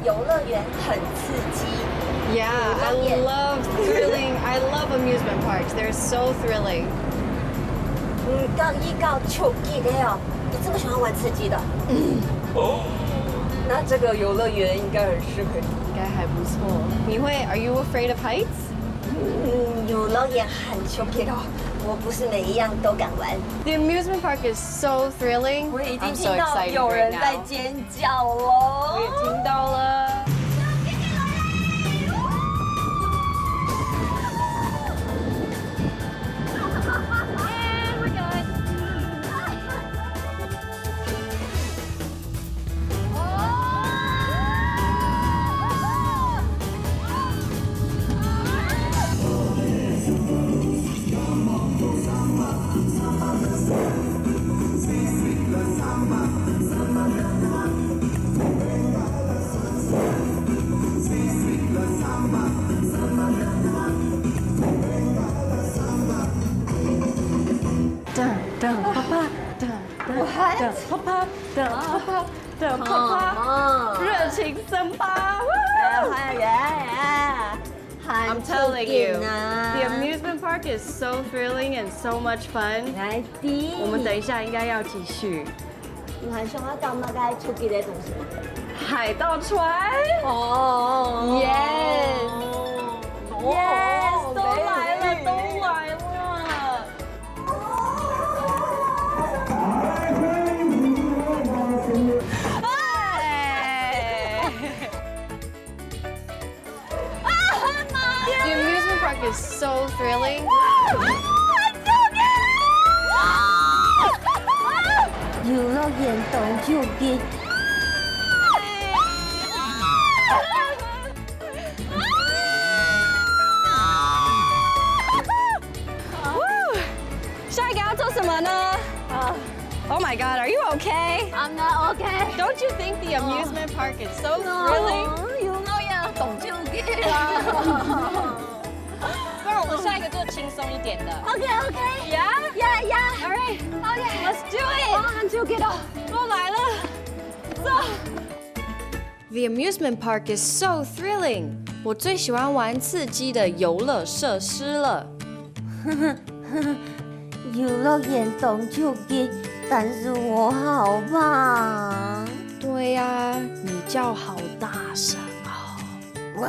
游乐园很刺激。Yeah, I love thrilling. I love amusement parks. They're so thrilling. 到一到秋季的哦，你这么喜欢玩刺激的？那这个游乐园应该很适合你。应该还不错。你会 Are you afraid of heights? 游乐园很秋季的哦，我不是每一样都敢玩。The amusement park is so thrilling. 我已经 I'm 听 so 到 excited 有 right 人在 now. 尖叫我喽！也听到了。噔啪啪，噔啪啪，噔啪啪，噔啪啪，热情森巴。I'm telling you, the amusement park is so thrilling and so much fun. 来的，我们等一下应该要继续。你还想要干嘛？该出去的东西。海盗船。哦 Yes, yes， 都来了，都来了。The amusement park is so thrilling. 游乐园动就给。下一个要做什么呢？Oh my God, are you okay? I'm not okay. Don't you think the amusement park is so thrilling? 游乐园动就给。不然我们下一个做轻松一点的。OK OK. Yeah? Yeah yeah. All right. OK. Let's do it. 动就给了。都来了，走。The amusement park is so thrilling. 我最喜欢玩刺激的游乐设施了。游乐园动就给，但是我好怕。对呀，你叫好大声哦。哇！